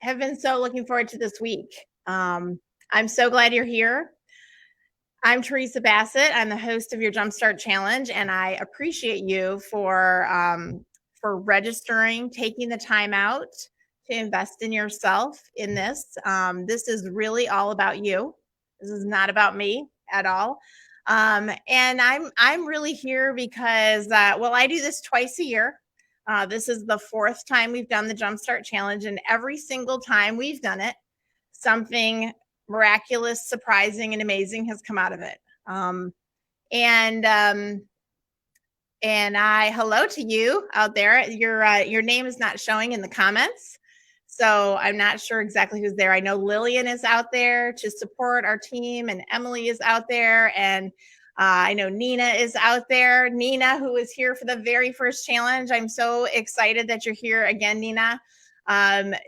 have been so looking forward to this week. I'm so glad you're here. I'm Theresa Bassett. I'm the host of your JumpStart Challenge, and I appreciate you for registering, taking the time out to invest in yourself in this. This is really all about you. This is not about me at all. And I'm really here because I do this twice a year. This is the fourth time we've done the JumpStart Challenge, and every single time we've done it, something miraculous, surprising, and amazing has come out of it. And I hello to you out there. Your name is not showing in the comments, so I'm not sure exactly who's there. I know Lillian is out there to support our team, and Emily is out there, and I know Nina is out there. Nina, who was here for the very first challenge. I'm so excited that you're here again, Nina.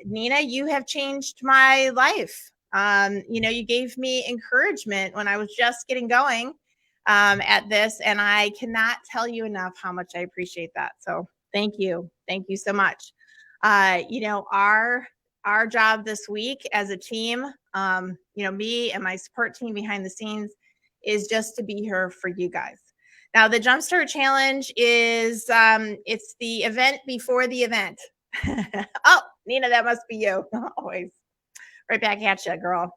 Nina, you have changed my life. You gave me encouragement when I was just getting going at this, and I cannot tell you enough how much I appreciate that. So thank you. Thank you so much. Our job this week as a team, me and my support team behind the scenes, is just to be here for you guys. Now, the JumpStart Challenge is it's the event before the event. Oh, Nina, that must be you. Always right back at you, girl.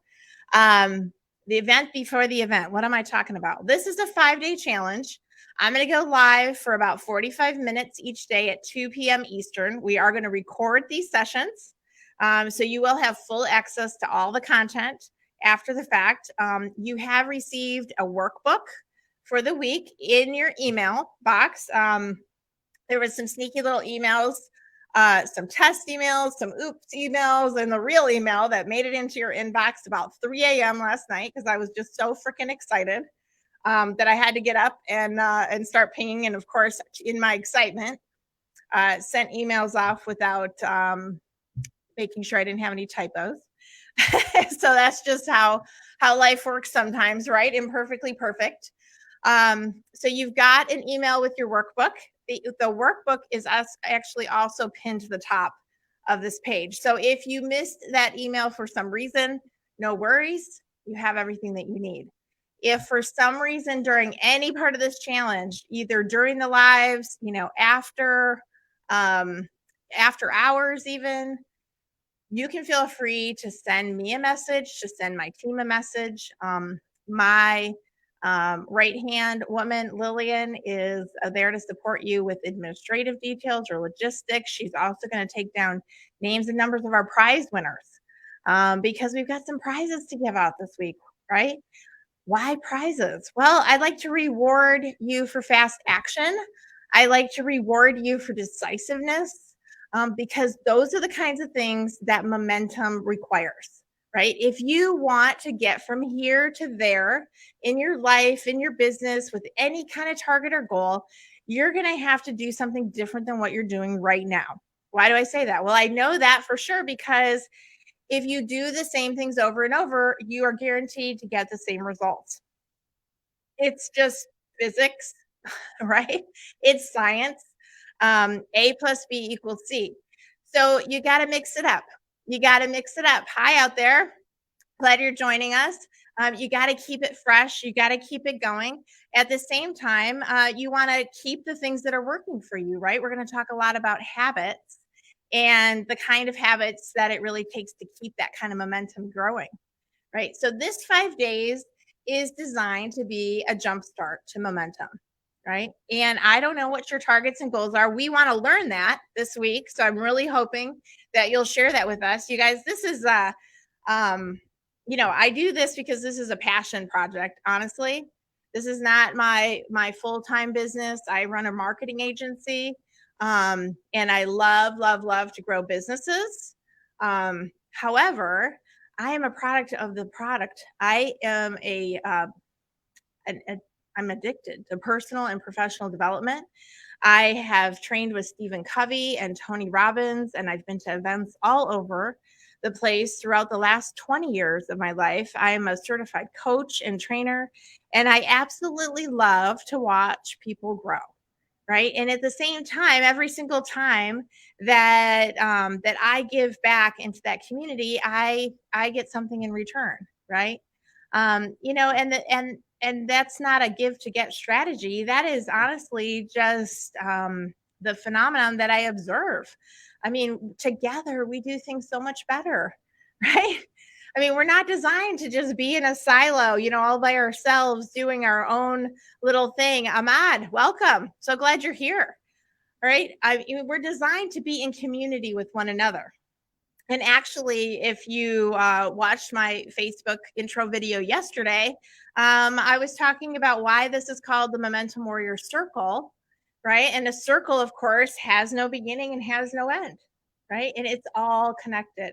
The event before the event. What am I talking about? This is a 5-day challenge. I'm going to go live for about 45 minutes each day at 2 p.m. Eastern. We are going to record these sessions. So you will have full access to all the content after the fact. You have received a workbook for the week in your email box. There was some sneaky little emails, some test emails, some oops emails, and the real email that made it into your inbox about 3 a.m. last night because I was just so freaking excited that I had to get up and start pinging. And of course, in my excitement, sent emails off without making sure I didn't have any typos. So that's just how life works sometimes, right? Imperfectly perfect. So you've got an email with your workbook. The workbook is actually also pinned to the top of this page. So if you missed that email for some reason, no worries. You have everything that you need. If for some reason during any part of this challenge, either during the lives, after hours even, you can feel free to send me a message, to send my team a message. My right-hand woman, Lillian, is there to support you with administrative details or logistics. She's also going to take down names and numbers of our prize winners because we've got some prizes to give out this week, right? Why prizes? Well, I'd like to reward you for fast action. I like to reward you for decisiveness. Because those are the kinds of things that momentum requires, right? If you want to get from here to there in your life, in your business, with any kind of target or goal, you're going to have to do something different than what you're doing right now. Why do I say that? Well, I know that for sure because if you do the same things over and over, you are guaranteed to get the same results. It's just physics, right? It's science. A plus B equals C. So you got to mix it up. Hi out there. Glad you're joining us. You got to keep it fresh. You got to keep it going. At the same time, you want to keep the things that are working for you, right? We're going to talk a lot about habits and the kind of habits that it really takes to keep that kind of momentum growing, right? So this 5 days is designed to be a jump start to momentum. Right. And I don't know what your targets and goals are. We want to learn that this week. So I'm really hoping that you'll share that with us. You guys, this is, I do this because this is a passion project. Honestly, this is not my full-time business. I run a marketing agency and I love to grow businesses. However, I am a product of the product. I am I'm addicted to personal and professional development. I have trained with Stephen Covey and Tony Robbins, and I've been to events all over the place throughout the last 20 years of my life. I am a certified coach and trainer, and I absolutely love to watch people grow, right? And at the same time, every single time that I give back into that community, I get something in return, right? And that's not a give to get strategy. That is honestly just the phenomenon that I observe. I mean, together we do things so much better, right? I mean, we're not designed to just be in a silo, all by ourselves doing our own little thing. Ahmad, welcome. So glad you're here. All right. We're designed to be in community with one another. And actually, if you watched my Facebook intro video yesterday, I was talking about why this is called the Momentum Warrior Circle, right? And a circle, of course, has no beginning and has no end, right? And it's all connected.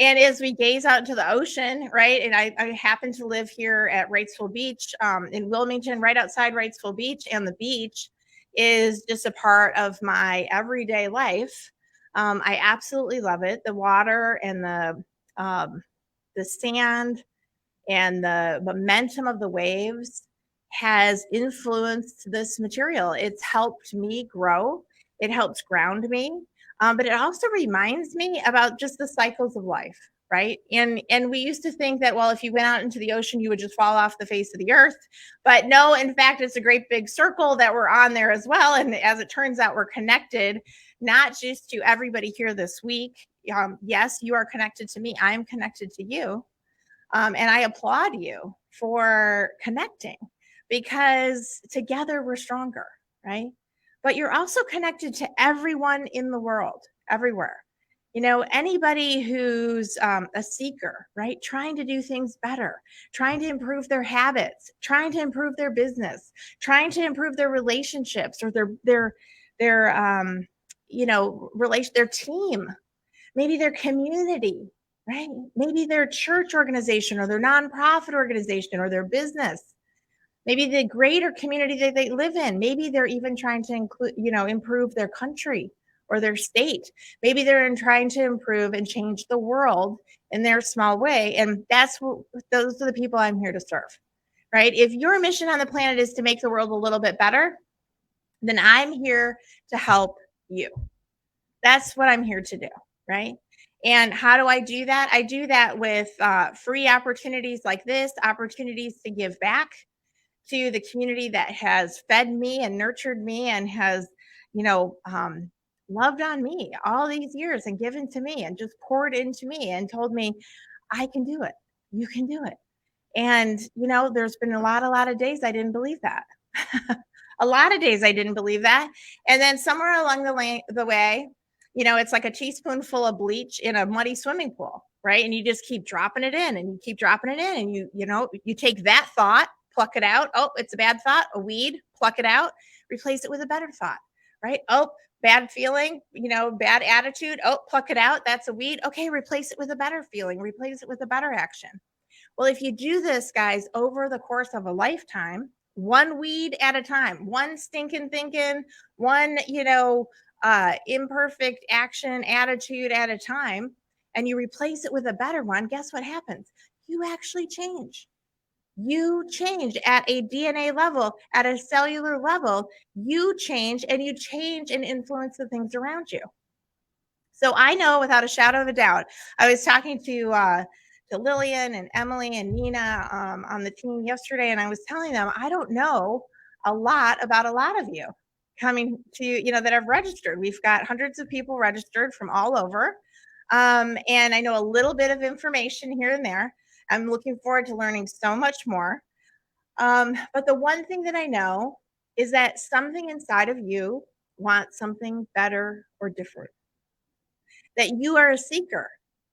And as we gaze out into the ocean, right? And I happen to live here at Wrightsville Beach in Wilmington, right outside Wrightsville Beach. And the beach is just a part of my everyday life. I absolutely love it. The water and the sand and the momentum of the waves has influenced this material. It's helped me grow. It helps ground me, but it also reminds me about just the cycles of life, right? And we used to think that, well, if you went out into the ocean, you would just fall off the face of the earth. But no, in fact, it's a great big circle that we're on there as well. And as it turns out, we're connected, not just to everybody here this week. Yes, you are connected to me. I'm connected to you. And I applaud you for connecting because together we're stronger, right? But you're also connected to everyone in the world, everywhere. Anybody who's a seeker, right? Trying to do things better, trying to improve their habits, trying to improve their business, trying to improve their relationships or their team, maybe their community, right? Maybe their church organization or their nonprofit organization or their business, maybe the greater community that they live in. Maybe they're even trying to improve their country or their state. Maybe they're trying to improve and change the world in their small way. And those are the people I'm here to serve, right? If your mission on the planet is to make the world a little bit better, then I'm here to help you. That's what I'm here to do, right? And how do I do that? I do that with free opportunities like this, opportunities to give back to the community that has fed me and nurtured me and has, loved on me all these years and given to me and just poured into me and told me, I can do it. You can do it. And, there's been a lot of days I didn't believe that. A lot of days I didn't believe that. And then somewhere along the way, it's like a teaspoonful of bleach in a muddy swimming pool, right? And you just keep dropping it in and you keep dropping it in. And you take that thought, pluck it out. Oh, it's a bad thought, a weed, pluck it out, replace it with a better thought, right? Oh, bad feeling, bad attitude. Oh, pluck it out. That's a weed. Okay, replace it with a better feeling, replace it with a better action. Well, if you do this, guys, over the course of a lifetime, one weed at a time, one stinking thinking, one, imperfect action attitude at a time, and you replace it with a better one, guess what happens? You actually change. You change at a DNA level, at a cellular level. You change and influence the things around you. So I know without a shadow of a doubt, I was talking to Lillian and Emily and Nina on the team yesterday, and I was telling them I don't know a lot about a lot of you coming to that have registered. We've got hundreds of people registered from all over, and I know a little bit of information here and there. I'm looking forward to learning so much more. But the one thing that I know is that something inside of you wants something better or different. That you are a seeker,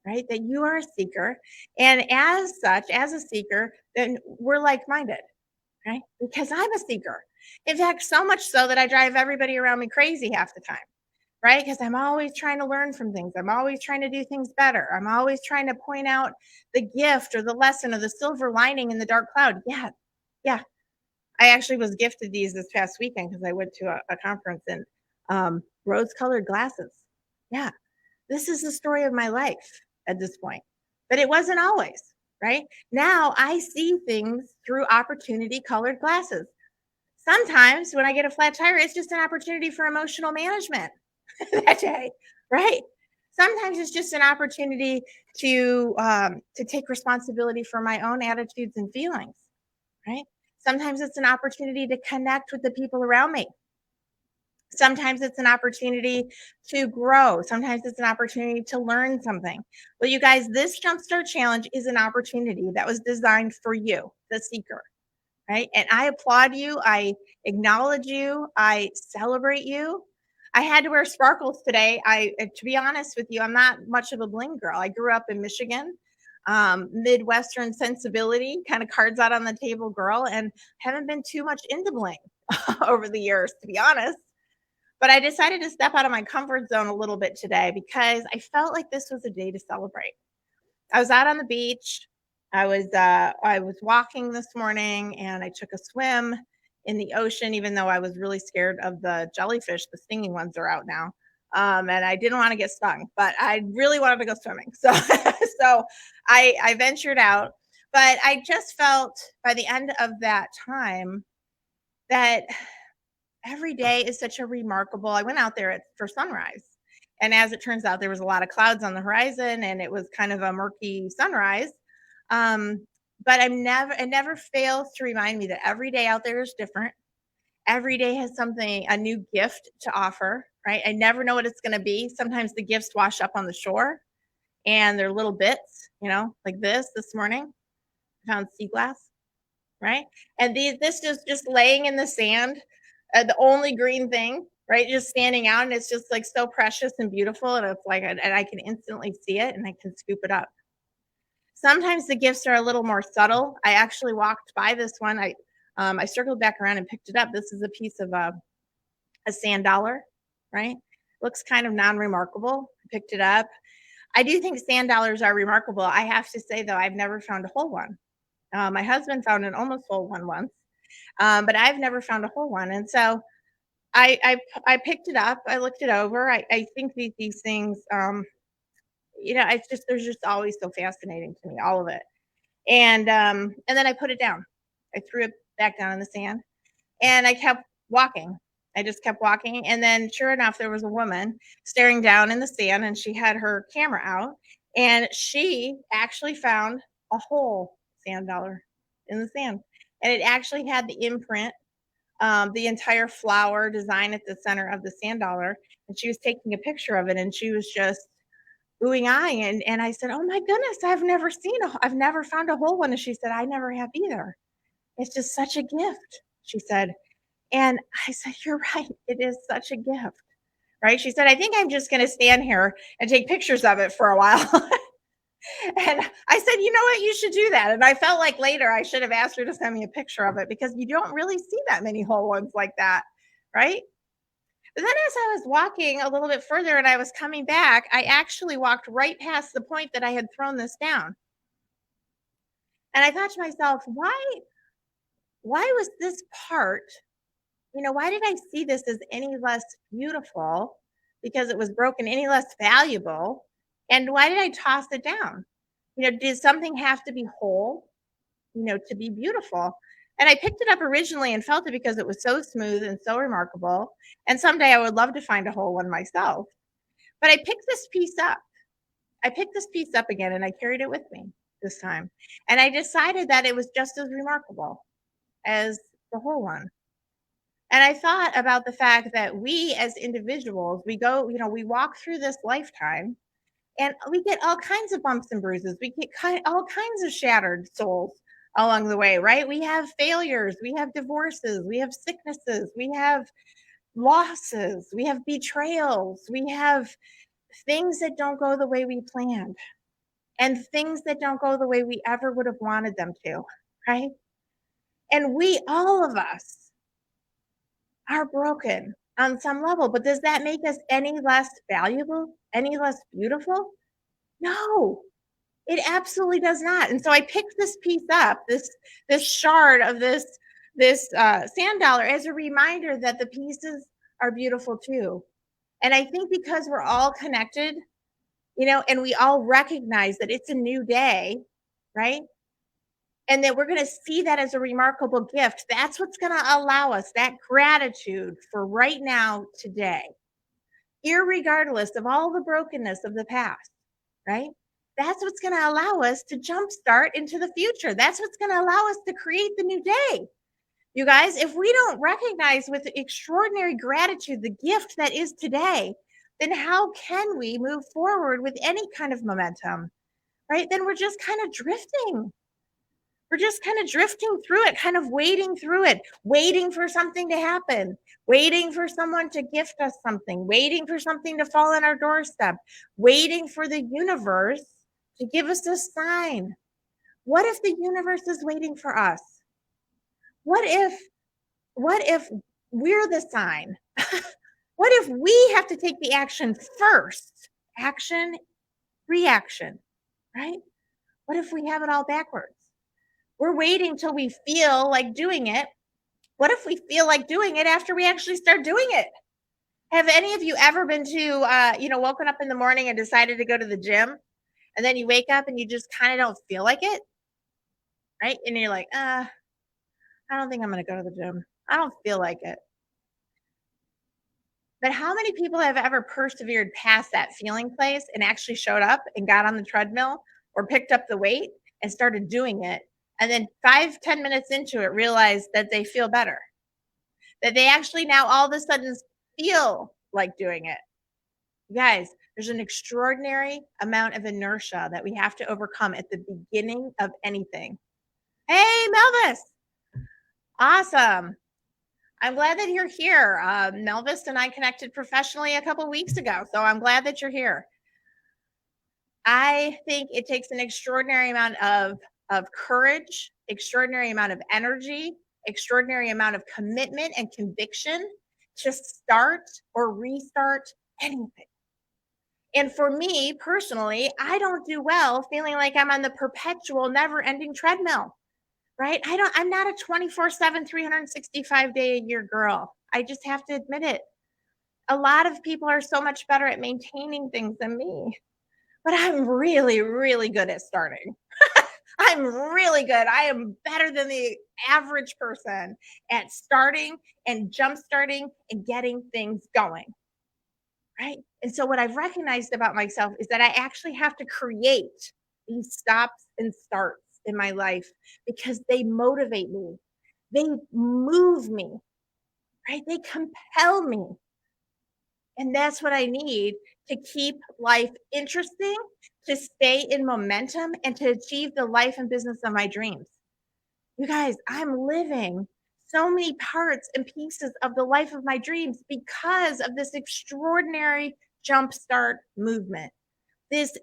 right? That you are a seeker. And as such, as a seeker, then we're like-minded, right? Because I'm a seeker. In fact, so much so that I drive everybody around me crazy half the time, right? Because I'm always trying to learn from things. I'm always trying to do things better. I'm always trying to point out the gift or the lesson or the silver lining in the dark cloud. Yeah. Yeah. I actually was gifted these this past weekend because I went to a conference and rose-colored glasses. Yeah. This is the story of my life at this point, but it wasn't always, right? Now I see things through opportunity colored glasses. Sometimes when I get a flat tire, it's just an opportunity for emotional management that day, right? Sometimes it's just an opportunity to take responsibility for my own attitudes and feelings, right? Sometimes it's an opportunity to connect with the people around me. Sometimes it's an opportunity to grow. Sometimes it's an opportunity to learn something. Well, you guys, this Jumpstart Challenge is an opportunity that was designed for you, the seeker, right? And I applaud you. I acknowledge you. I celebrate you. I had to wear sparkles today. To be honest with you, I'm not much of a bling girl. I grew up in Michigan, Midwestern sensibility, kind of cards out on the table girl, and haven't been too much into bling over the years, to be honest. But I decided to step out of my comfort zone a little bit today because I felt like this was a day to celebrate. I was out on the beach. I was walking this morning and I took a swim in the ocean, even though I was really scared of the jellyfish. The stinging ones are out now. And I didn't want to get stung, but I really wanted to go swimming. So so I ventured out. But I just felt by the end of that time that every day is such a remarkable. I went out there for sunrise. And as it turns out, there was a lot of clouds on the horizon and it was kind of a murky sunrise. Um, but it never fails to remind me that every day out there is different. Every day has something, a new gift to offer, right? I never know what it's going to be. Sometimes the gifts wash up on the shore and they're little bits, like this morning. I found sea glass, right? And this is just laying in the sand, the only green thing, right? Just standing out, and it's just like so precious and beautiful, and it's like, and I can instantly see it, and I can scoop it up. Sometimes the gifts are a little more subtle. I actually walked by this one. I circled back around and picked it up. This is a piece of a sand dollar, right? Looks kind of non-remarkable. I picked it up. I do think sand dollars are remarkable. I have to say though, I've never found a whole one. My husband found an almost whole one once, but I've never found a whole one. And so I picked it up. I looked it over. I think these things, it's just there's just always so fascinating to me, all of it. And then I put it down. I threw it back down in the sand, and I kept walking. I just kept walking, and then sure enough, there was a woman staring down in the sand, and she had her camera out, and she actually found a whole sand dollar in the sand, and it actually had the imprint, the entire flower design at the center of the sand dollar, and she was taking a picture of it, and she was just oohing eyeing, and I said, "Oh my goodness, I've never found a whole one," and she said, "I never have either. It's just such a gift," she said. And I said, "You're right. It is such a gift." Right? She said, "I think I'm just going to stand here and take pictures of it for a while." And I said, "You know what? You should do that." And I felt like later I should have asked her to send me a picture of it because you don't really see that many whole ones like that. Right? But then as I was walking a little bit further and I was coming back, I actually walked right past the point that I had thrown this down. And I thought to myself, why was this part, why did I see this as any less beautiful because it was broken, any less valuable? And why did I toss it down? Did something have to be whole, to be beautiful? And I picked it up originally and felt it because it was so smooth and so remarkable. And someday I would love to find a whole one myself. But I picked this piece up. I picked this piece up again and I carried it with me this time. And I decided that it was just as remarkable as the whole one. And I thought about the fact that we as individuals, we walk through this lifetime and we get all kinds of bumps and bruises. We get all kinds of shattered souls along the way, right? We have failures, we have divorces, we have sicknesses, we have losses, we have betrayals, we have things that don't go the way we planned and things that don't go the way we ever would have wanted them to, right? And all of us, are broken on some level, but does that make us any less valuable, any less beautiful? No, it absolutely does not. And so I picked this piece up, this shard of this sand dollar as a reminder that the pieces are beautiful too. And I think because we're all connected, and we all recognize that it's a new day, right? and that we're going to see that as a remarkable gift. That's what's going to allow us that gratitude for right now, today, irregardless of all the brokenness of the past, right? That's what's going to allow us to jumpstart into the future. That's what's going to allow us to create the new day. You guys, if we don't recognize with extraordinary gratitude the gift that is today, then how can we move forward with any kind of momentum, right? Then we're just kind of drifting. We're just kind of drifting through it, kind of wading through it, waiting for something to happen, waiting for someone to gift us something, waiting for something to fall on our doorstep, waiting for the universe to give us a sign. What if the universe is waiting for us? What if we're the sign? What if we have to take the action first? Action, reaction, right? What if we have it all backwards? We're waiting till we feel like doing it. What if we feel like doing it after we actually start doing it? Have any of you ever been to, woken up in the morning and decided to go to the gym, and then you wake up and you just kind of don't feel like it, right? And you're like, I don't think I'm going to go to the gym. I don't feel like it. But how many people have ever persevered past that feeling place and actually showed up and got on the treadmill or picked up the weight and started doing it? And then 5-10 minutes into it, realized that they feel better, that they actually now all of a sudden feel like doing it. Guys, there's an extraordinary amount of inertia that we have to overcome at the beginning of anything. Hey, Melvis. Awesome. I'm glad that you're here. Melvis and I connected professionally a couple weeks ago, so I'm glad that you're here. I think it takes an extraordinary amount of courage, extraordinary amount of energy, extraordinary amount of commitment and conviction to start or restart anything. And for me personally, I don't do well feeling like I'm on the perpetual, never-ending treadmill, right? I'm not a 24/7, 365-day-a-year girl. I just have to admit it. A lot of people are so much better at maintaining things than me, but I'm really, really good at starting. I'm really good. I am better than the average person at starting and jump starting and getting things going, right? And so what I've recognized about myself is that I actually have to create these stops and starts in my life because they motivate me. They move me, right? They compel me. And that's what I need to keep life interesting, to stay in momentum, and to achieve the life and business of my dreams. You guys, I'm living so many parts and pieces of the life of my dreams because of this extraordinary jumpstart movement, this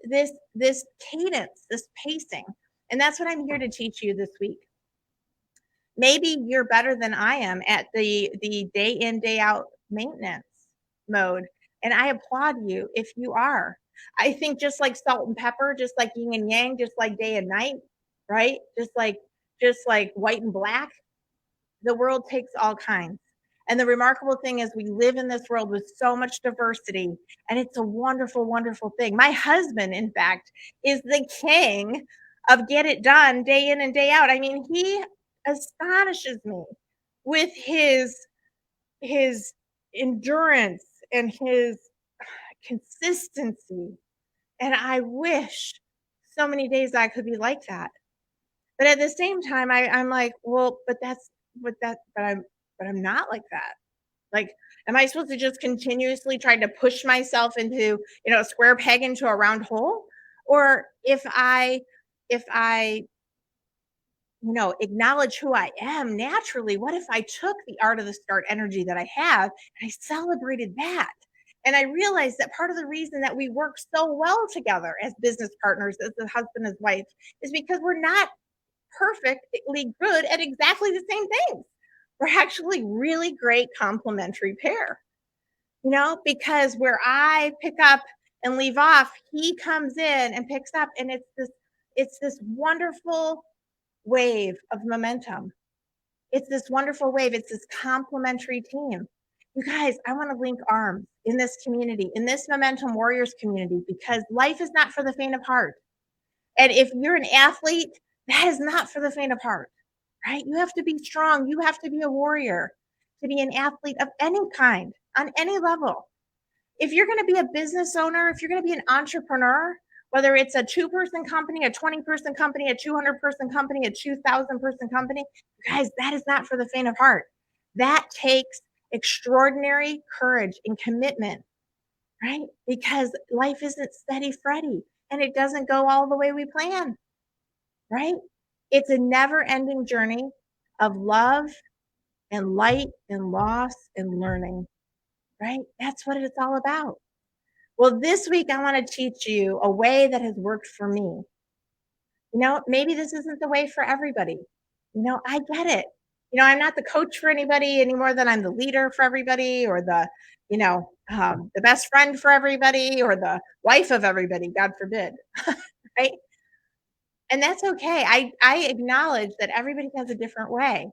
cadence, this pacing. And that's what I'm here to teach you this week. Maybe you're better than I am at the day in, day out maintenance mode. And I applaud you if you are. I think just like salt and pepper, just like yin and yang, just like day and night, right? Just like white and black, the world takes all kinds. And the remarkable thing is we live in this world with so much diversity, and it's a wonderful, wonderful thing. My husband, in fact, is the king of get it done day in and day out. I mean, he astonishes me with his endurance and his consistency. And I wish so many days I could be like that. But at the same time, I'm like, well, but I'm not like that. Like, am I supposed to just continuously try to push myself into, a square peg into a round hole? Or if I acknowledge who I am naturally, what if I took the art of the start energy that I have and I celebrated that? And I realized that part of the reason that we work so well together as business partners, as a husband and wife, is because we're not perfectly good at exactly the same things. We're actually really great complementary pair, because where I pick up and leave off, he comes in and picks up, and it's this wonderful wave of momentum. It's this wonderful wave. It's this complementary team. You guys, I want to link arms in this community, in this Momentum Warriors community, because life is not for the faint of heart. And if you're an athlete, That is not for the faint of heart, right? You have to be strong. You have to be a warrior to be an athlete of any kind on any level. If you're going to be a business owner, if you're going to be an entrepreneur, whether it's a 2-person company, a 20-person company, a 200-person company, a 2,000-person company, guys, that is not for the faint of heart. That takes extraordinary courage and commitment, right? Because life isn't steady Freddy and it doesn't go all the way we plan, right? It's a never ending journey of love and light and loss and learning, right? That's what it's all about. Well, this week I want to teach you a way that has worked for me. Maybe this isn't the way for everybody. I get it. I'm not the coach for anybody any more than I'm the leader for everybody or the best friend for everybody or the wife of everybody, God forbid. Right. And that's okay. I acknowledge that everybody has a different way.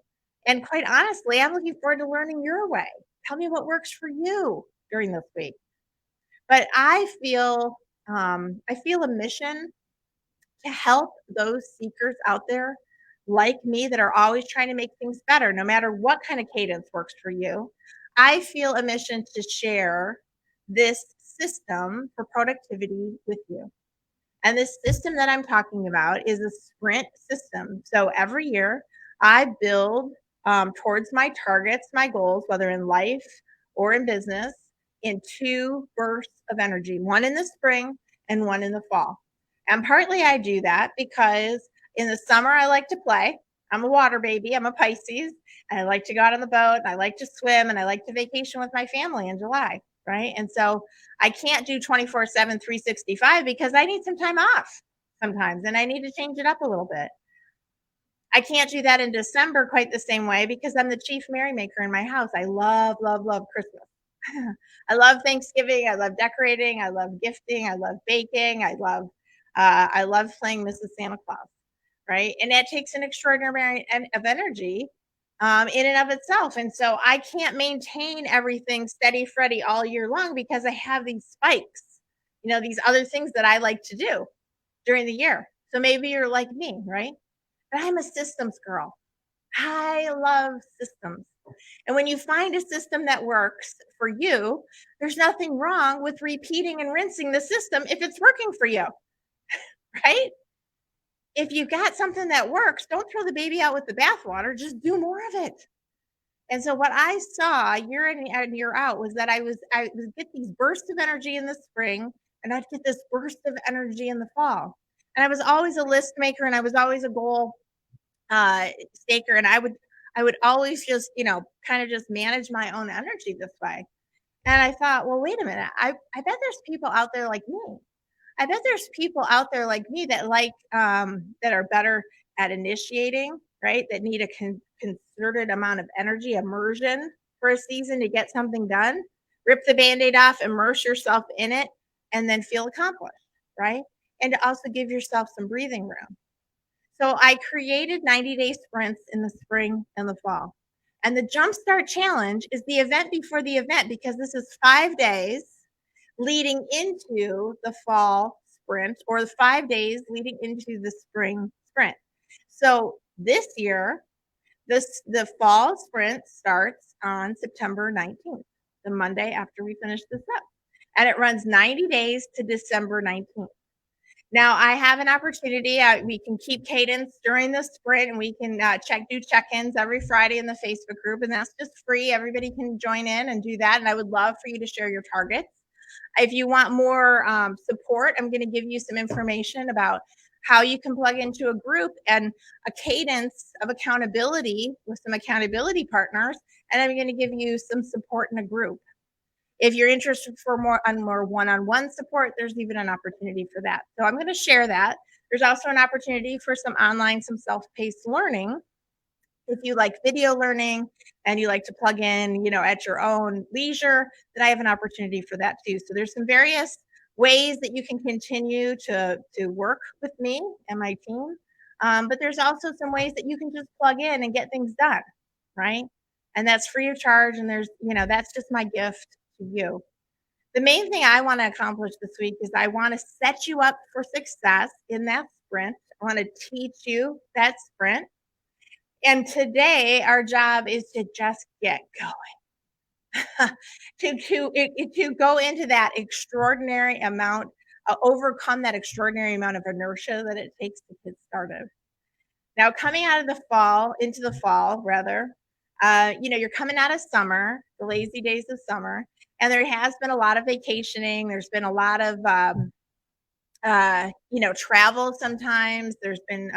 And quite honestly, I'm looking forward to learning your way. Tell me what works for you during this week. But I feel a mission to help those seekers out there like me that are always trying to make things better, no matter what kind of cadence works for you. I feel a mission to share this system for productivity with you. And this system that I'm talking about is a sprint system. So every year I build towards my targets, my goals, whether in life or in business, in 2 bursts of energy, one in the spring and one in the fall. And partly I do that because in the summer I like to play. I'm a water baby, I'm a Pisces, and I like to go out on the boat, and I like to swim, and I like to vacation with my family in July, right? And so I can't do 24/7, 365 because I need some time off sometimes and I need to change it up a little bit. I can't do that in December quite the same way because I'm the chief merrymaker in my house. I love, love, love Christmas. I love Thanksgiving. I love decorating. I love gifting. I love baking. I love playing Mrs. Santa Claus, right? And that takes an extraordinary amount of energy in and of itself. And so I can't maintain everything steady Freddy all year long because I have these spikes, these other things that I like to do during the year. So maybe you're like me, right? But I'm a systems girl. I love systems. And when you find a system that works for you, there's nothing wrong with repeating and rinsing the system if it's working for you, right? If you got something that works, don't throw the baby out with the bathwater, just do more of it. And so what I saw year in and year out was that I would get these bursts of energy in the spring and I'd get this burst of energy in the fall. And I was always a list maker and I was always a goal staker and I would always just, kind of just manage my own energy this way. And I thought, well, wait a minute. I bet there's people out there like me. I bet there's people out there like me that that are better at initiating, right? That need a concerted amount of energy, immersion for a season to get something done. Rip the band-aid off, immerse yourself in it, and then feel accomplished, right? And to also give yourself some breathing room. So I created 90-day sprints in the spring and the fall. And the Jumpstart Challenge is the event before the event because this is 5 days leading into the fall sprint or the 5 days leading into the spring sprint. So this year, the fall sprint starts on September 19th, the Monday after we finish this up. And it runs 90 days to December 19th. Now I have an opportunity. We can keep cadence during the sprint, and we can do check-ins every Friday in the Facebook group, and that's just free. Everybody can join in and do that. And I would love for you to share your targets. If you want more support, I'm going to give you some information about how you can plug into a group and a cadence of accountability with some accountability partners. And I'm going to give you some support in a group. If you're interested for more one-on-one support, there's even an opportunity for that. So I'm going to share that. There's also an opportunity for some self-paced learning. If you like video learning and you like to plug in, at your own leisure, then I have an opportunity for that too. So there's some various ways that you can continue to work with me and my team. But there's also some ways that you can just plug in and get things done, right? And that's free of charge. And that's just my gift to you. The main thing I want to accomplish this week is I want to set you up for success in that sprint. I want to teach you that sprint. And today, our job is to just get going, to go into that extraordinary amount, overcome that extraordinary amount of inertia that it takes to get started. Now, coming out of the fall, into the fall, rather, you're coming out of summer, the lazy days of summer, and there has been a lot of vacationing. There's been a lot of travel sometimes. There's been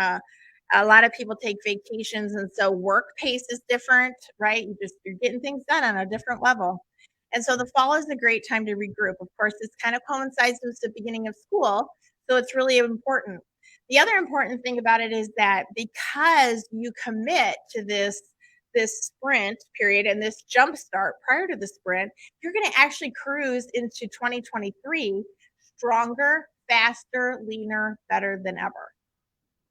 a lot of people take vacations, and so work pace is different, right? You're getting things done on a different level. And so the fall is a great time to regroup. Of course, this kind of coincides with the beginning of school, so it's really important. The other important thing about it is that because you commit to this sprint period and this jump start prior to the sprint, you're going to actually cruise into 2023 stronger, faster, leaner, better than ever.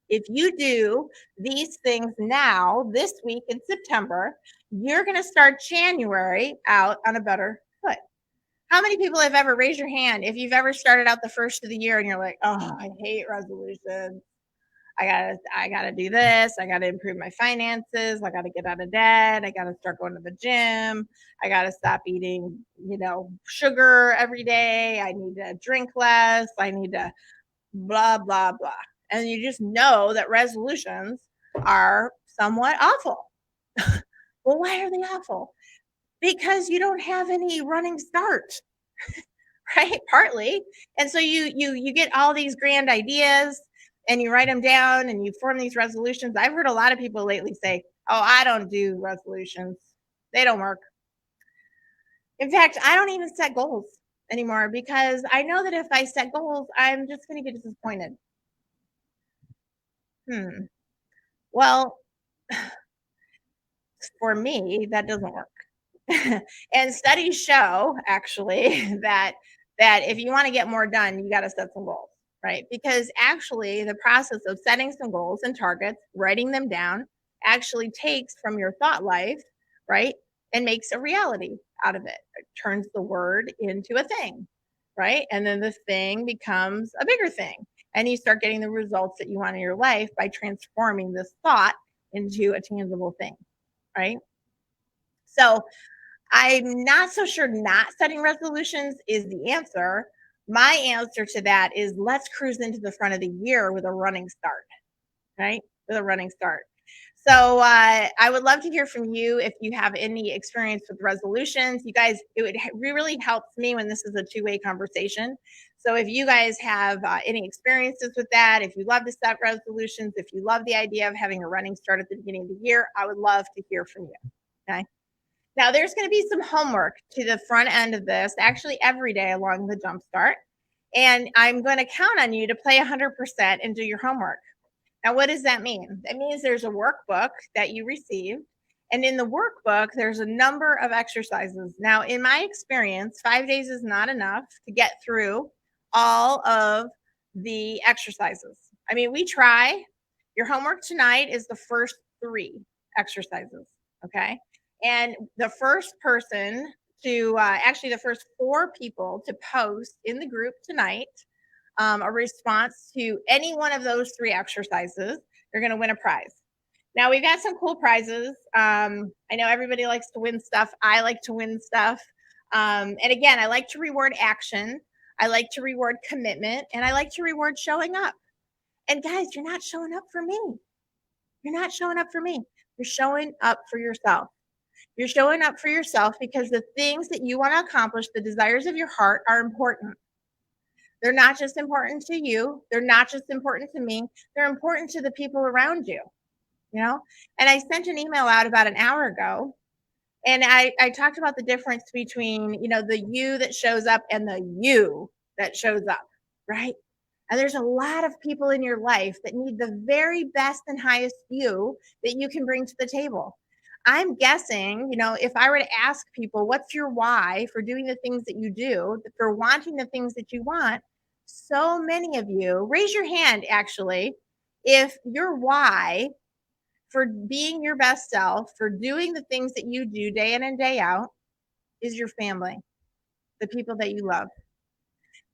If you do these things now, this week in September, you're going to start January out on a better foot. How many people have ever raised your hand if you've ever started out the first of the year and you're like, oh, I hate resolutions. I gotta do this. I gotta improve my finances. I gotta get out of debt. I gotta start going to the gym. I gotta stop eating, sugar every day. I need to drink less. I need to blah, blah, blah. And you just know that resolutions are somewhat awful. Well, why are they awful? Because you don't have any running start, right? Partly. And so you get all these grand ideas and you write them down and you form these resolutions. I've heard a lot of people lately say, oh, I don't do resolutions. They don't work. In fact, I don't even set goals anymore because I know that if I set goals, I'm just going to get disappointed. Well, for me, that doesn't work. And studies show actually that if you want to get more done, you got to set some goals, right? Because actually the process of setting some goals and targets, writing them down, actually takes from your thought life, right? And makes a reality out of it. It turns the word into a thing, right? And then the thing becomes a bigger thing. And you start getting the results that you want in your life by transforming this thought into a tangible thing, right? So I'm not so sure not setting resolutions is the answer. My answer to that is let's cruise into the front of the year with a running start, right? With a running start. So I would love to hear from you if you have any experience with resolutions. You guys, it really helps me when this is a two-way conversation. So if you guys have any experiences with that, if you love to set resolutions, if you love the idea of having a running start at the beginning of the year, I would love to hear from you. Okay. Now, there's going to be some homework to the front end of this, actually every day along the jumpstart. And I'm going to count on you to play 100% and do your homework. Now, what does that mean? That means there's a workbook that you receive. And in the workbook, there's a number of exercises. Now, in my experience, 5 days is not enough to get through all of the exercises. I mean, we try. Your homework tonight is the first 3 exercises, okay? And the first person to, actually the first 4 people to post in the group tonight a response to any one of those 3 exercises, you're going to win a prize. Now, we've got some cool prizes. I know everybody likes to win stuff. I like to win stuff. And again, I like to reward action. I like to reward commitment. And I like to reward showing up. And guys, you're not showing up for me. You're not showing up for me. You're showing up for yourself. You're showing up for yourself because the things that you want to accomplish, the desires of your heart, are important. They're not just important to you. They're not just important to me. They're important to the people around you, And I sent an email out about an hour ago, and I talked about the difference between, the you that shows up and the you that shows up, right? And there's a lot of people in your life that need the very best and highest you that you can bring to the table. I'm guessing, if I were to ask people, what's your why for doing the things that you do, for wanting the things that you want, so many of you, raise your hand actually, if your why for being your best self, for doing the things that you do day in and day out, is your family, the people that you love.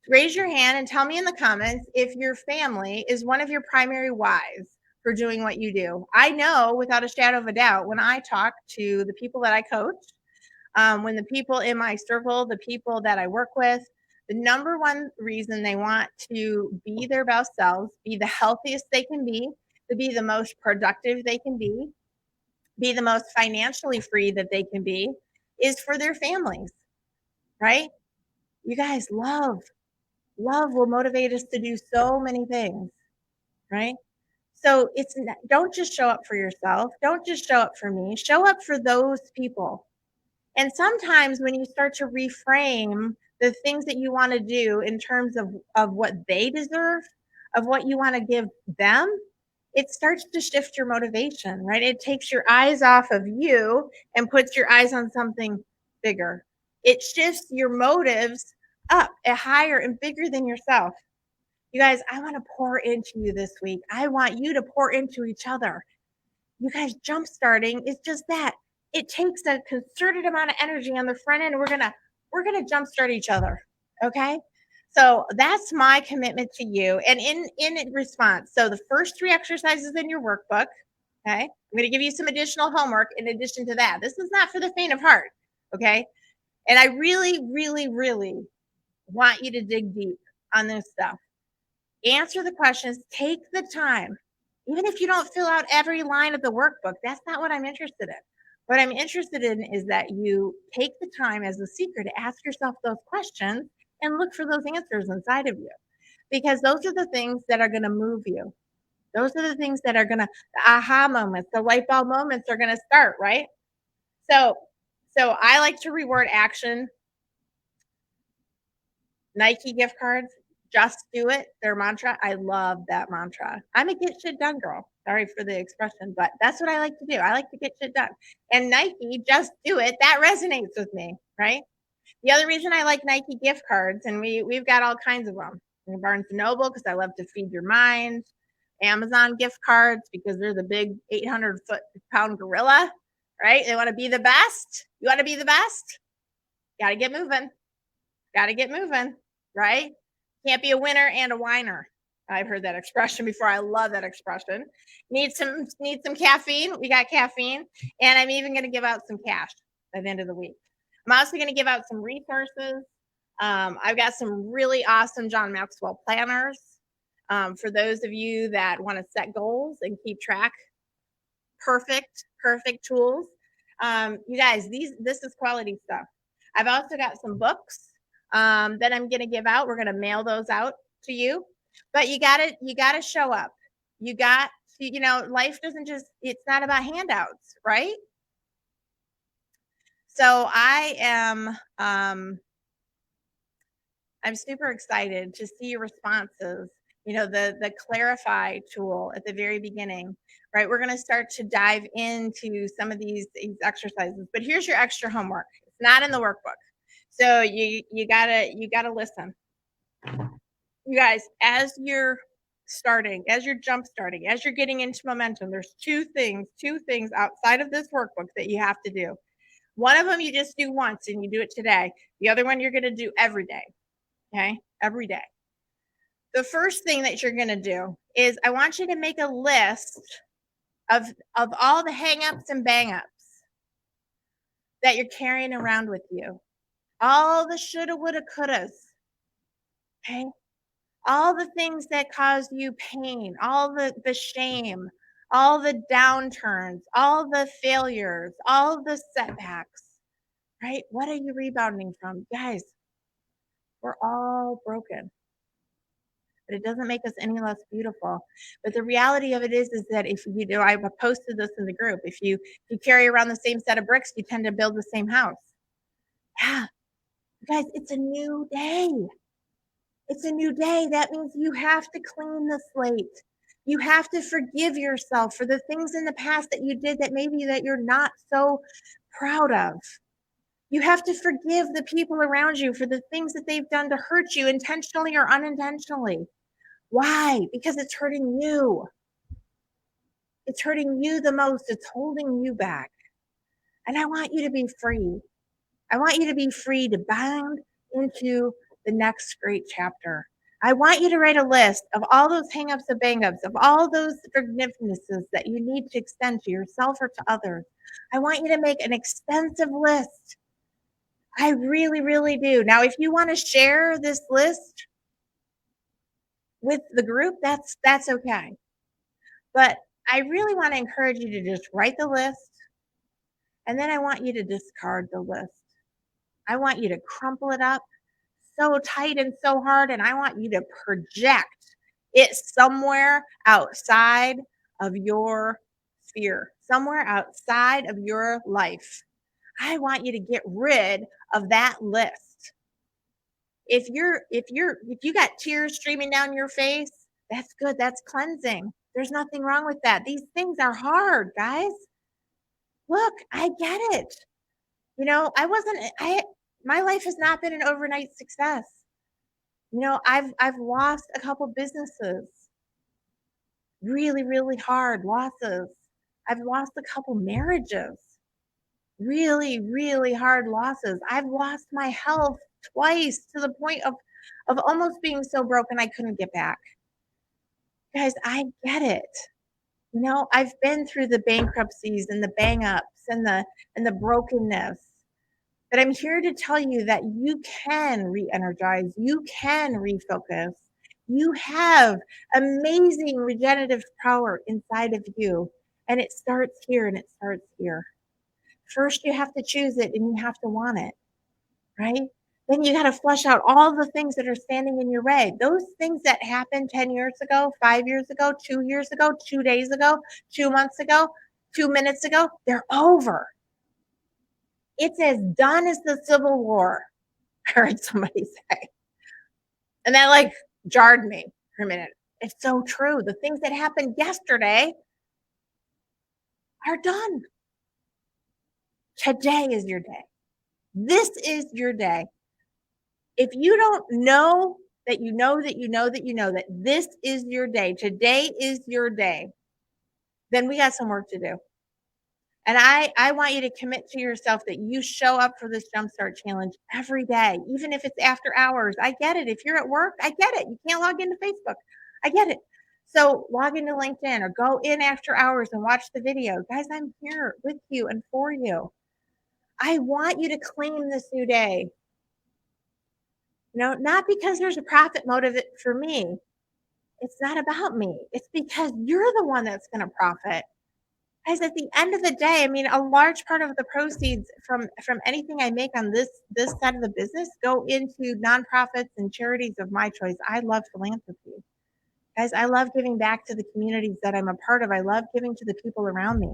Raise your hand and tell me in the comments if your family is one of your primary whys for doing what you do. I know without a shadow of a doubt when I talk to the people that I coach, when the people in my circle, the people that I work with, the number one reason they want to be their best selves, be the healthiest they can be, to be the most productive they can be the most financially free that they can be, is for their families, right? You guys, love will motivate us to do so many things, right? So don't just show up for yourself. Don't just show up for me. Show up for those people. And sometimes when you start to reframe the things that you want to do in terms of what they deserve, of what you want to give them, it starts to shift your motivation, right? It takes your eyes off of you and puts your eyes on something bigger. It shifts your motives up higher and bigger than yourself. You guys, I want to pour into you this week. I want you to pour into each other. You guys, jump starting is just that. It takes a concerted amount of energy on the front end, and we're gonna jumpstart each other. Okay. So that's my commitment to you. And in response, so the first 3 exercises in your workbook, okay, I'm going to give you some additional homework in addition to that. This is not for the faint of heart, okay? And I really, really, really want you to dig deep on this stuff. Answer the questions, take the time. Even if you don't fill out every line of the workbook, that's not what I'm interested in. What I'm interested in is that you take the time as a seeker to ask yourself those questions and look for those answers inside of you. Because those are the things that are going to move you. Those are the things that are going to, the aha moments, the light bulb moments are going to start, right? So, so I like to reward action. Nike gift cards, just do it, their mantra. I love that mantra. I'm a get shit done girl. Sorry for the expression, but that's what I like to do. I like to get shit done. And Nike, just do it, that resonates with me, right? The other reason I like Nike gift cards, and we've got all kinds of them. Barnes and Noble, because I love to feed your mind. Amazon gift cards, because they're the big 800-pound gorilla, right? They want to be the best. You want to be the best? Got to get moving. Got to get moving, right? Can't be a winner and a whiner. I've heard that expression before. I love that expression. Need some caffeine. We got caffeine. And I'm even going to give out some cash by the end of the week. I'm also going to give out some resources. I've got some really awesome John Maxwell planners for those of you that want to set goals and keep track. Perfect tools. You guys, this is quality stuff. I've also got some books that I'm going to give out. We're going to mail those out to you. But you gotta show up. You got to, life doesn't just, it's not about handouts, right? So I'm super excited to see your responses. The clarify tool at the very beginning, right? We're going to start to dive into some of these exercises, but here's your extra homework. It's not in the workbook. So you gotta listen. You guys, as you're jump starting, as you're getting into momentum, there's two things outside of this workbook that you have to do. One of them you just do once and you do it today. The other one you're going to do every day. Okay? Every day. The first thing that you're going to do is I want you to make a list of all the hang-ups and bang-ups that you're carrying around with you. All the shoulda, woulda, couldas. Okay? All the things that cause you pain, all the shame, all the downturns, all the failures, all the setbacks, right? What are you rebounding from? Guys, we're all broken, but it doesn't make us any less beautiful. But the reality of it is that if I posted this in the group, if you carry around the same set of bricks, you tend to build the same house. Yeah, guys, it's a new day. It's a new day. That means you have to clean the slate. You have to forgive yourself for the things in the past that you did that maybe that you're not so proud of. You have to forgive the people around you for the things that they've done to hurt you intentionally or unintentionally. Why? Because it's hurting you. It's hurting you the most. It's holding you back. And I want you to be free. I want you to be free to bound into the next great chapter. I want you to write a list of all those hangups and bang-ups, of all those forgivenesses that you need to extend to yourself or to others. I want you to make an extensive list. I really, really do. Now, if you want to share this list with the group, that's okay. But I really want to encourage you to just write the list, and then I want you to discard the list. I want you to crumple it up so tight and so hard, and I want you to project it somewhere outside of your sphere, somewhere outside of your life. I want you to get rid of that list. If you got tears streaming down your face, that's good. That's cleansing. There's nothing wrong with that. These things are hard, guys. Look, I get it. You know, my life has not been an overnight success. You know, I've lost a couple businesses. Really, really hard losses. I've lost a couple marriages. Really, really hard losses. I've lost my health twice to the point of almost being so broken I couldn't get back. Guys, I get it. You know, I've been through the bankruptcies and the bang ups and the brokenness. But I'm here to tell you that you can re-energize, you can refocus. You have amazing regenerative power inside of you. And it starts here and it starts here. First, you have to choose it and you have to want it, right? Then you got to flush out all the things that are standing in your way. Those things that happened 10 years ago, 5 years ago, 2 years ago, 2 days ago, 2 months ago, 2 minutes ago, they're over. It's as done as the Civil War, I heard somebody say. And that like jarred me for a minute. It's so true. The things that happened yesterday are done. Today is your day. This is your day. If you don't know that you know that you know that you know that this is your day, today is your day, then we got some work to do. And I want you to commit to yourself that you show up for this Jumpstart Challenge every day, even if it's after hours. I get it. If you're at work, I get it. You can't log into Facebook. I get it. So log into LinkedIn or go in after hours and watch the video. Guys, I'm here with you and for you. I want you to claim this new day. You know, not because there's a profit motive for me. It's not about me. It's because you're the one that's going to profit. Guys, at the end of the day, I mean, a large part of the proceeds from anything I make on this side of the business go into nonprofits and charities of my choice. I love philanthropy. Guys, I love giving back to the communities that I'm a part of. I love giving to the people around me.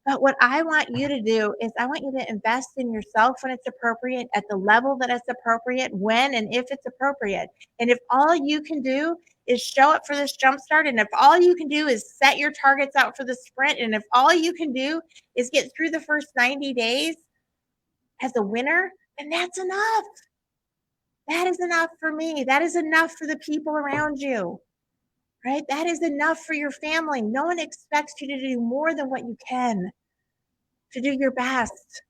But what I want you to do is I want you to invest in yourself when it's appropriate, at the level that it's appropriate, when and if it's appropriate. And if all you can do is show up for this jumpstart, and if all you can do is set your targets out for the sprint, and if all you can do is get through the first 90 days as a winner, then that's enough. That is enough for me. That is enough for the people around you, right? That is enough for your family. No one expects you to do more than what you can, to do your best.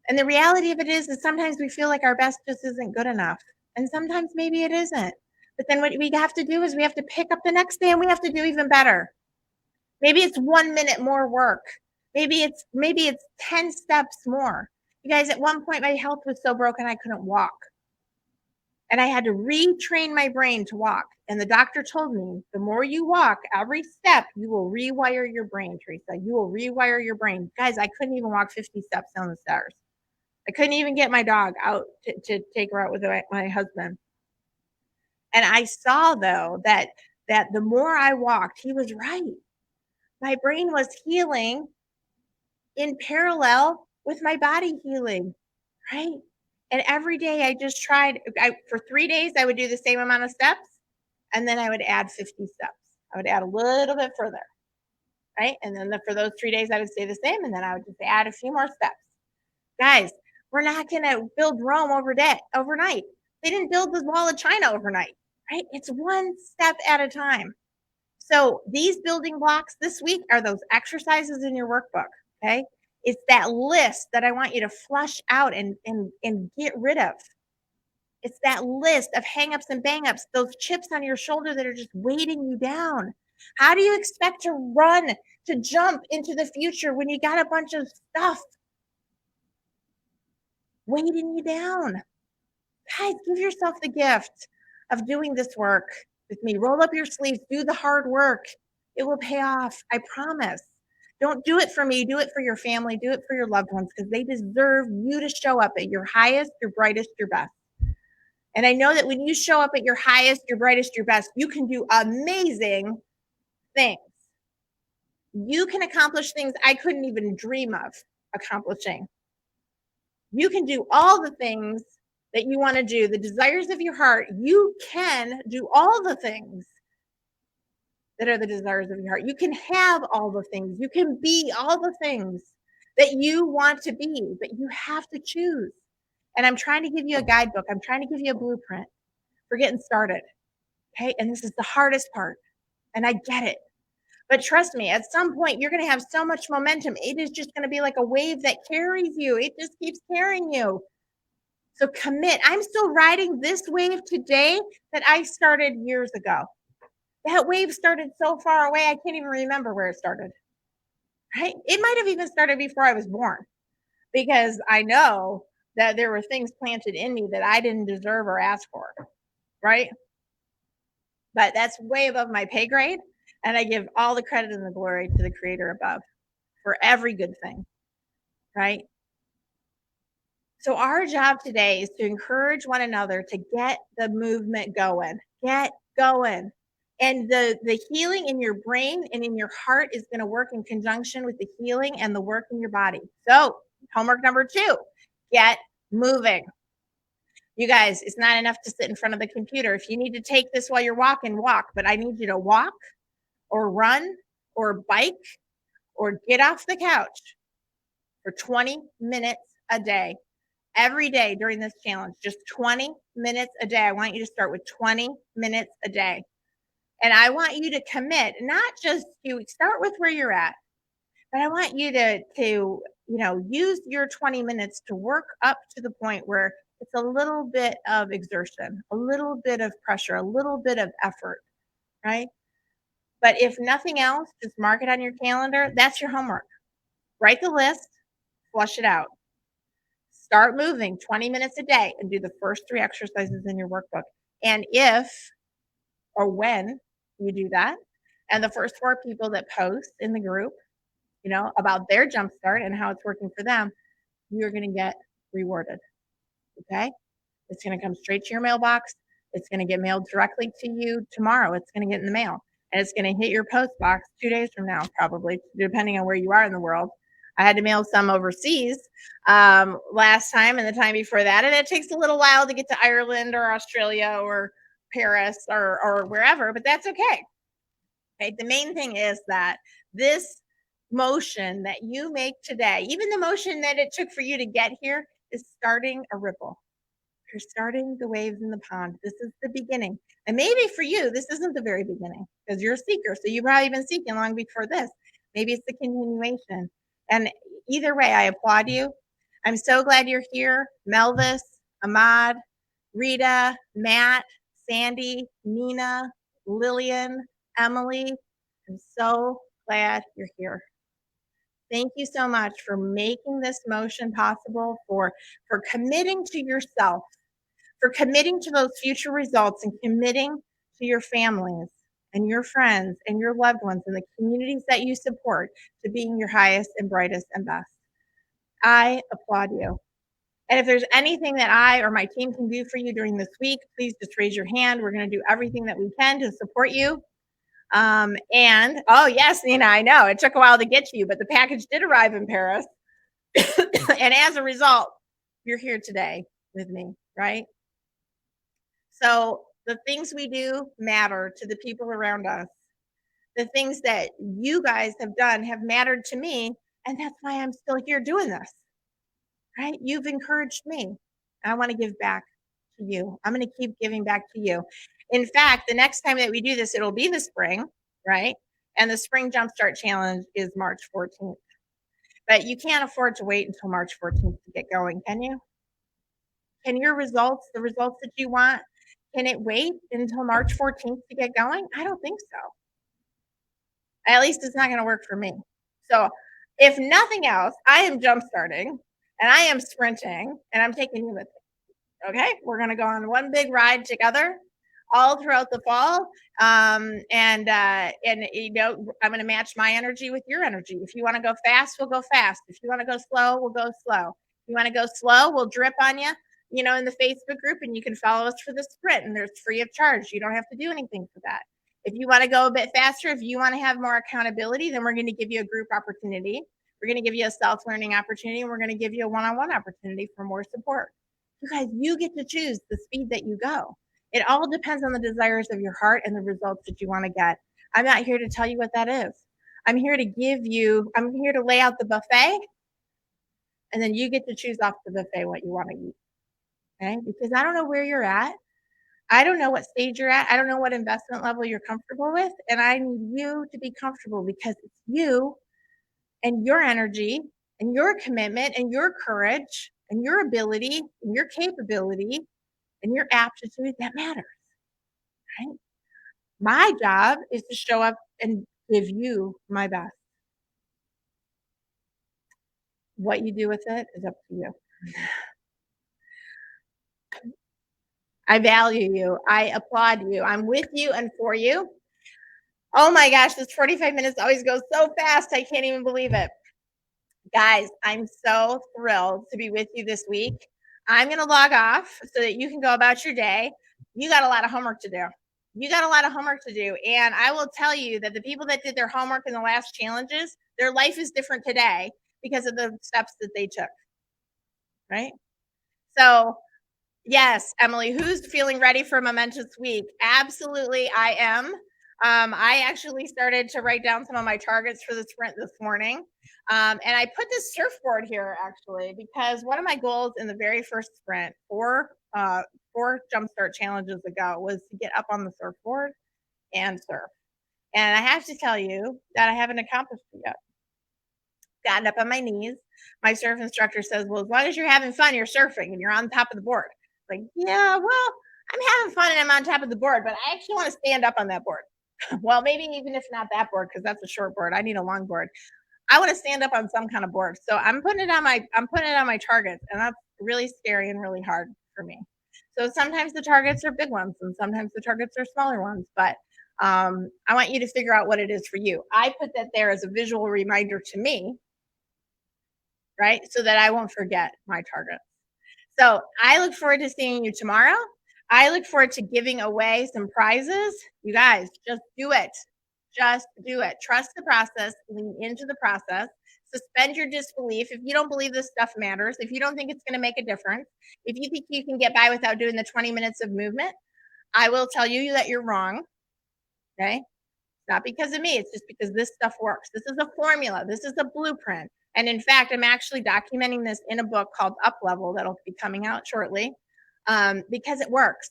And the reality of it is sometimes we feel like our best just isn't good enough. And sometimes maybe it isn't. But then what we have to do is we have to pick up the next day and we have to do even better. Maybe it's 1 minute more work. Maybe it's 10 steps more. You guys, at one point my health was so broken I couldn't walk. And I had to retrain my brain to walk. And the doctor told me, the more you walk, every step, you will rewire your brain, Theresa. You will rewire your brain. Guys, I couldn't even walk 50 steps down the stairs. I couldn't even get my dog out to take her out with my husband. And I saw, though, that the more I walked, he was right. My brain was healing in parallel with my body healing, right? And every day I just tried, for 3 days, I would do the same amount of steps, and then I would add 50 steps. I would add a little bit further, right? And then for those 3 days, I would stay the same, and then I would just add a few more steps. Guys, we're not going to build Rome overnight. They didn't build the wall of China overnight, right? It's one step at a time. So these building blocks this week are those exercises in your workbook, okay? It's that list that I want you to flush out and get rid of. It's that list of hangups and bang-ups, those chips on your shoulder that are just weighting you down. How do you expect to run, to jump into the future when you got a bunch of stuff weighting you down? Guys, give yourself the gift of doing this work with me. Roll up your sleeves, do the hard work. It will pay off. I promise. Don't do it for me. Do it for your family. Do it for your loved ones because they deserve you to show up at your highest, your brightest, your best. And I know that when you show up at your highest, your brightest, your best, you can do amazing things. You can accomplish things I couldn't even dream of accomplishing. You can do all the things that you want to do, the desires of your heart. You can do all the things that are the desires of your heart. You can have all the things. You can be all the things that you want to be, but you have to choose. And I'm trying to give you a guidebook. I'm trying to give you a blueprint for getting started. Okay. And this is the hardest part. And I get it. But trust me, at some point, you're going to have so much momentum. It is just going to be like a wave that carries you. It just keeps carrying you. So commit. I'm still riding this wave today that I started years ago. That wave started so far away, I can't even remember where it started. Right? It might have even started before I was born because I know that there were things planted in me that I didn't deserve or ask for. Right? But that's way above my pay grade. And I give all the credit and the glory to the creator above for every good thing. Right? So our job today is to encourage one another to get the movement going. Get going. And the healing in your brain and in your heart is going to work in conjunction with the healing and the work in your body. So homework number 2, get moving. You guys, it's not enough to sit in front of the computer. If you need to take this while you're walking, walk. But I need you to walk or run or bike or get off the couch for 20 minutes a day. Every day during this challenge, just 20 minutes a day. I want you to start with 20 minutes a day. And I want you to commit, not just to start with where you're at, but I want you to use your 20 minutes to work up to the point where it's a little bit of exertion, a little bit of pressure, a little bit of effort, right? But if nothing else, just mark it on your calendar. That's your homework. Write the list, flush it out. Start moving 20 minutes a day and do the first 3 exercises in your workbook. And if or when you do that, and the first 4 people that post in the group, about their jumpstart and how it's working for them, you're going to get rewarded. Okay? It's going to come straight to your mailbox. It's going to get mailed directly to you tomorrow. It's going to get in the mail. And it's going to hit your post box 2 days from now, probably, depending on where you are in the world. I had to mail some overseas last time and the time before that. And it takes a little while to get to Ireland or Australia or Paris or wherever, but that's okay. Okay. The main thing is that this motion that you make today, even the motion that it took for you to get here, is starting a ripple. You're starting the waves in the pond. This is the beginning. And maybe for you, this isn't the very beginning because you're a seeker. So you've probably been seeking long before this. Maybe it's the continuation. And either way, I applaud you. I'm so glad you're here. Melvis, Ahmad, Rita, Matt, Sandy, Nina, Lillian, Emily. I'm so glad you're here. Thank you so much for making this motion possible, for committing to yourself, for committing to those future results and committing to your families and your friends and your loved ones and the communities that you support to being your highest and brightest and best. I applaud you. And if there's anything that I or my team can do for you during this week, please just raise your hand. We're going to do everything that we can to support you. And oh yes, Nina, I know it took a while to get to you, but the package did arrive in Paris. And as a result, you're here today with me, right? So the things we do matter to the people around us. The things that you guys have done have mattered to me. And that's why I'm still here doing this, right? You've encouraged me. I want to give back to you. I'm going to keep giving back to you. In fact, the next time that we do this, it'll be the spring, right? And the Spring Jumpstart Challenge is March 14th. But you can't afford to wait until March 14th to get going, can you? Can your results, the results that you want, can it wait until March 14th to get going? I don't think so. At least it's not going to work for me. So, if nothing else, I am jump starting and I am sprinting and I'm taking you with me. Okay, we're going to go on one big ride together all throughout the fall. And I'm going to match my energy with your energy. If you want to go fast, we'll go fast. If you want to go slow, we'll go slow. If you want to go slow, we'll drip on you, in the Facebook group, and you can follow us for the sprint, and there's free of charge. You don't have to do anything for that. If you want to go a bit faster, if you want to have more accountability, then we're going to give you a group opportunity. We're going to give you a self-learning opportunity, and we're going to give you a one-on-one opportunity for more support. You guys, you get to choose the speed that you go. It all depends on the desires of your heart and the results that you want to get. I'm not here to tell you what that is. I'm here to lay out the buffet, and then you get to choose off the buffet what you want to eat. Okay? Because I don't know where you're at. I don't know what stage you're at. I don't know what investment level you're comfortable with. And I need you to be comfortable because it's you and your energy and your commitment and your courage and your ability and your capability and your aptitude that matters. Right? My job is to show up and give you my best. What you do with it is up to you. I value you. I applaud you. I'm with you and for you. Oh my gosh, this 45 minutes always goes so fast. I can't even believe it. Guys, I'm so thrilled to be with you this week. I'm going to log off so that you can go about your day. You got a lot of homework to do. And I will tell you that the people that did their homework in the last challenges, their life is different today because of the steps that they took. Right? So, yes, Emily, who's feeling ready for a momentous week? Absolutely, I am. I actually started to write down some of my targets for the sprint this morning. And I put this surfboard here actually because one of my goals in the very first sprint four jumpstart challenges ago was to get up on the surfboard and surf. And I have to tell you that I haven't accomplished it yet. Gotten up on my knees. My surf instructor says, well, as long as you're having fun, you're surfing and you're on top of the board. Like, yeah, well, I'm having fun and I'm on top of the board, but I actually want to stand up on that board. Well, maybe even if not that board, because that's a short board. I need a long board. I want to stand up on some kind of board. So I'm putting it on my targets, and that's really scary and really hard for me. So sometimes the targets are big ones and sometimes the targets are smaller ones, but I want you to figure out what it is for you. I put that there as a visual reminder to me, right? So that I won't forget my targets. So I look forward to seeing you tomorrow. I look forward to giving away some prizes. You guys, just do it. Just do it. Trust the process. Lean into the process. Suspend your disbelief. If you don't believe this stuff matters, if you don't think it's going to make a difference, if you think you can get by without doing the 20 minutes of movement, I will tell you that you're wrong. Okay? Not because of me. It's just because this stuff works. This is a formula. This is a blueprint. And in fact, I'm actually documenting this in a book called Up Level that'll be coming out shortly because it works.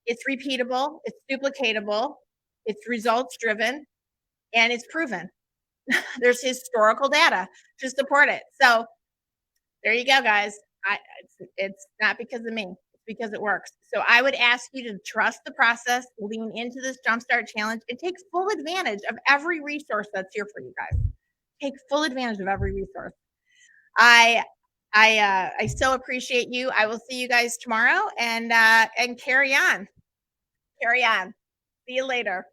It's repeatable, it's duplicatable, it's results driven, and it's proven. There's historical data to support it. So there you go, guys. It's not because of me. It's because it works. So I would ask you to trust the process, lean into this Jumpstart Challenge, and take full advantage of every resource that's here for you guys. Take full advantage of every resource. I so appreciate you. I will see you guys tomorrow, and carry on. See you later.